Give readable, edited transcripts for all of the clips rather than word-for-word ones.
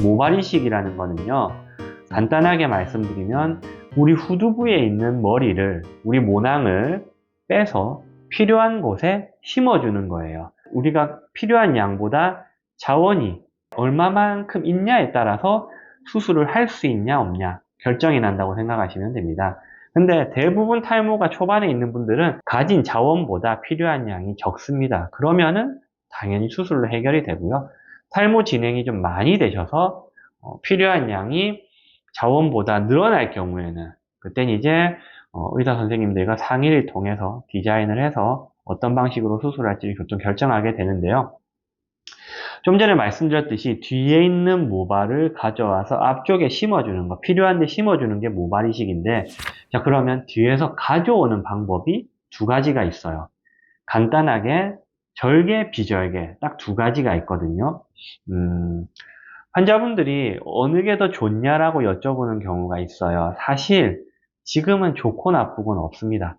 모발 이식이라는 거는요, 간단하게 말씀드리면 우리 후두부에 있는 머리를, 우리 모낭을 빼서 필요한 곳에 심어주는 거예요. 우리가 필요한 양보다 자원이 얼마만큼 있냐에 따라서 수술을 할 수 있냐 없냐 결정이 난다고 생각하시면 됩니다. 근데 대부분 탈모가 초반에 있는 분들은 가진 자원보다 필요한 양이 적습니다. 그러면은 당연히 수술로 해결이 되고요. 탈모 진행이 좀 많이 되셔서 필요한 양이 자원보다 늘어날 경우에는 그때는 이제 의사 선생님들과 상의를 통해서 디자인을 해서 어떤 방식으로 수술할지 보통 결정하게 되는데요. 좀 전에 말씀드렸듯이 뒤에 있는 모발을 가져와서 앞쪽에 심어주는 거, 필요한 데 심어주는 게 모발 이식인데, 자, 그러면 뒤에서 가져오는 방법이 두 가지가 있어요. 간단하게 절개, 비절개 딱 두 가지가 있거든요. 환자분들이 어느 게 더 좋냐라고 여쭤보는 경우가 있어요. 사실 지금은 좋고 나쁘고는 없습니다.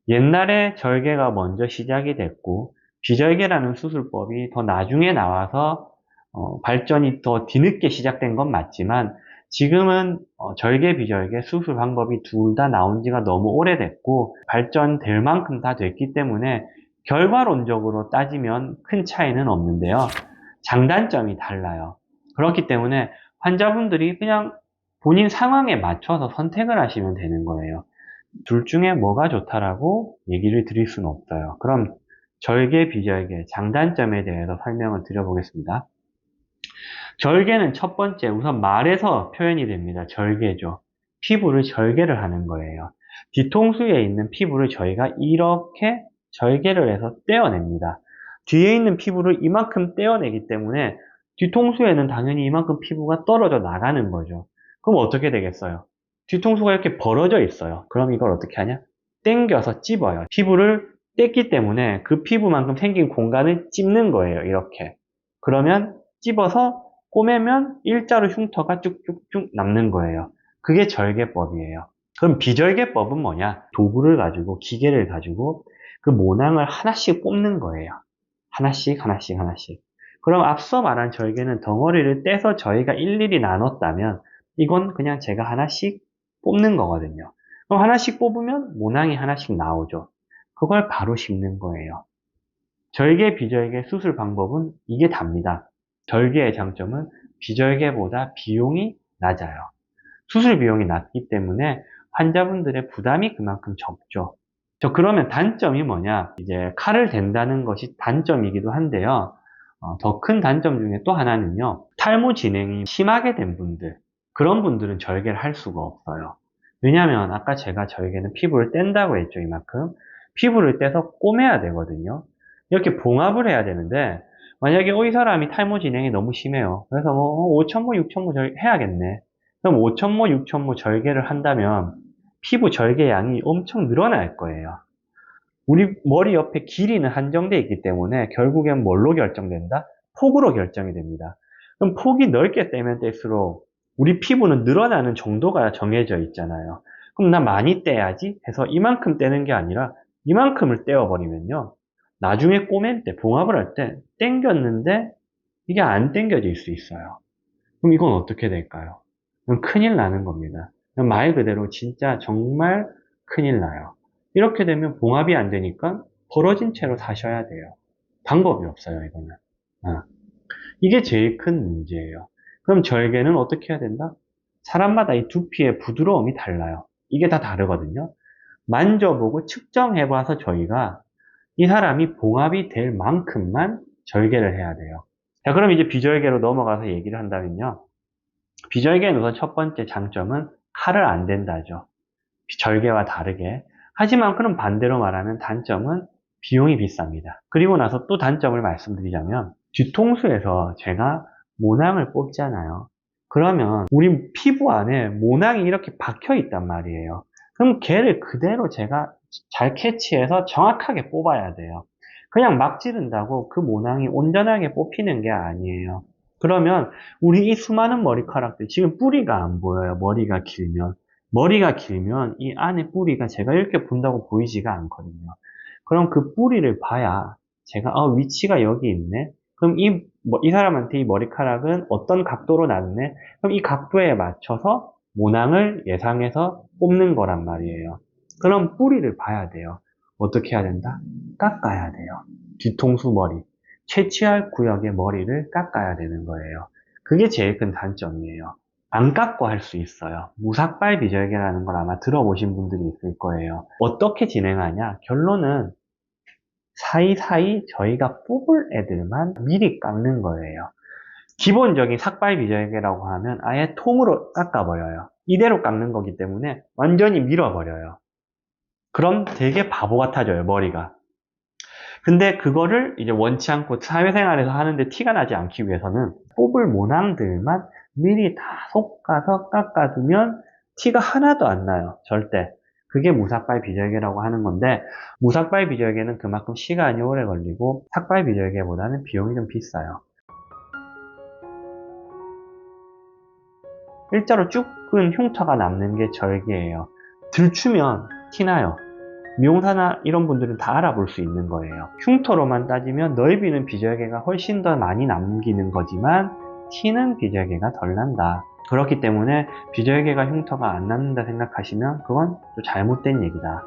옛날에 절개가 먼저 시작이 됐고 비절개라는 수술법이 더 나중에 나와서 발전이 더 뒤늦게 시작된 건 맞지만 지금은 절개, 비절개 수술 방법이 둘 다 나온 지가 너무 오래됐고 발전될 만큼 다 됐기 때문에 결과론적으로 따지면 큰 차이는 없는데요. 장단점이 달라요. 그렇기 때문에 환자분들이 그냥 본인 상황에 맞춰서 선택을 하시면 되는 거예요. 둘 중에 뭐가 좋다라고 얘기를 드릴 수는 없어요. 그럼 절개, 비절개, 장단점에 대해서 설명을 드려보겠습니다. 절개는 첫 번째, 우선 말에서 표현이 됩니다. 절개죠. 피부를 절개를 하는 거예요. 뒤통수에 있는 피부를 저희가 이렇게 절개를 해서 떼어냅니다. 뒤에 있는 피부를 이만큼 떼어내기 때문에 뒤통수에는 당연히 이만큼 피부가 떨어져 나가는 거죠. 그럼 어떻게 되겠어요? 뒤통수가 이렇게 벌어져 있어요. 그럼 이걸 어떻게 하냐? 당겨서 찝어요. 피부를 뗐기 때문에 그 피부만큼 생긴 공간을 찝는 거예요. 이렇게. 그러면 찝어서 꼬매면 일자로 흉터가 쭉쭉쭉 남는 거예요. 그게 절개법이에요. 그럼 비절개법은 뭐냐? 도구를 가지고, 기계를 가지고 그 모낭을 하나씩 뽑는 거예요. 하나씩, 하나씩, 하나씩. 그럼 앞서 말한 절개는 덩어리를 떼서 저희가 일일이 나눴다면 이건 그냥 제가 하나씩 뽑는 거거든요. 그럼 하나씩 뽑으면 모낭이 하나씩 나오죠. 그걸 바로 심는 거예요. 절개, 비절개 수술 방법은 이게 답니다. 절개의 장점은 비절개보다 비용이 낮아요. 수술 비용이 낮기 때문에 환자분들의 부담이 그만큼 적죠. 그러면 단점이 뭐냐? 이제 칼을 댄다는 것이 단점이기도 한데요. 더 큰 단점 중에 또 하나는요. 탈모 진행이 심하게 된 분들, 그런 분들은 절개를 할 수가 없어요. 왜냐하면 아까 제가 절개는 피부를 뗀다고 했죠. 이만큼. 피부를 떼서 꼬매야 되거든요. 이렇게 봉합을 해야 되는데 만약에 이 사람이 탈모 진행이 너무 심해요. 그래서 뭐 5천모, 6천모 해야겠네. 그럼 5천모, 6천모 절개를 한다면 피부 절개 양이 엄청 늘어날 거예요. 우리 머리 옆에 길이는 한정되어 있기 때문에 결국엔 뭘로 결정된다? 폭으로 결정이 됩니다. 그럼 폭이 넓게 떼면 뗄수록 우리 피부는 늘어나는 정도가 정해져 있잖아요. 그럼 나 많이 떼야지 해서 이만큼 떼는 게 아니라 이만큼을 떼어버리면요. 나중에 꼬맬 때, 봉합을 할 때 땡겼는데 이게 안 땡겨질 수 있어요. 그럼 이건 어떻게 될까요? 그럼 큰일 나는 겁니다. 말 그대로 진짜 정말 큰일 나요. 이렇게 되면 봉합이 안 되니까 벌어진 채로 사셔야 돼요. 방법이 없어요, 이거는. 이게 제일 큰 문제예요. 그럼 절개는 어떻게 해야 된다? 사람마다 이 두피의 부드러움이 달라요. 이게 다 다르거든요. 만져보고 측정해봐서 저희가 이 사람이 봉합이 될 만큼만 절개를 해야 돼요. 자, 그럼 이제 비절개로 넘어가서 얘기를 한다면요. 비절개는 우선 첫 번째 장점은 칼을 안 댄다죠. 절개와 다르게. 하지만 그럼 반대로 말하면 단점은 비용이 비쌉니다. 그리고 나서 또 단점을 말씀드리자면 뒤통수에서 제가 모낭을 뽑잖아요. 그러면 우리 피부 안에 모낭이 이렇게 박혀 있단 말이에요. 그럼 걔를 그대로 제가 잘 캐치해서 정확하게 뽑아야 돼요. 그냥 막 찌른다고 그 모낭이 온전하게 뽑히는 게 아니에요. 그러면 우리 이 수많은 머리카락들, 지금 뿌리가 안 보여요. 머리가 길면. 머리가 길면 이 안에 뿌리가 제가 이렇게 본다고 보이지가 않거든요. 그럼 그 뿌리를 봐야 제가 위치가 여기 있네. 그럼 이 사람한테 이 머리카락은 어떤 각도로 났네? 그럼 이 각도에 맞춰서 모낭을 예상해서 뽑는 거란 말이에요. 그럼 뿌리를 봐야 돼요. 어떻게 해야 된다? 깎아야 돼요. 뒤통수 머리. 채취할 구역의 머리를 깎아야 되는 거예요. 그게 제일 큰 단점이에요. 안 깎고 할 수 있어요. 무삭발 비절개라는 걸 아마 들어보신 분들이 있을 거예요. 어떻게 진행하냐? 결론은 사이사이 저희가 뽑을 애들만 미리 깎는 거예요. 기본적인 삭발 비절개라고 하면 아예 통으로 깎아버려요. 이대로 깎는 거기 때문에 완전히 밀어버려요. 그럼 되게 바보 같아져요, 머리가. 근데 그거를 이제 원치 않고 사회생활에서 하는데 티가 나지 않기 위해서는 뽑을 모낭들만 미리 다 솎아서 깎아두면 티가 하나도 안 나요. 절대. 그게 무삭발 비절개라고 하는 건데, 무삭발 비절개는 그만큼 시간이 오래 걸리고 삭발 비절개보다는 비용이 좀 비싸요. 일자로 쭉은 흉터가 남는 게 절개예요. 들추면 티나요. 미용사나 이런 분들은 다 알아볼 수 있는 거예요. 흉터로만 따지면 넓이는 비절개가 훨씬 더 많이 남기는 거지만 티는 비절개가 덜 난다. 그렇기 때문에 비절개가 흉터가 안 남는다 생각하시면 그건 또 잘못된 얘기다.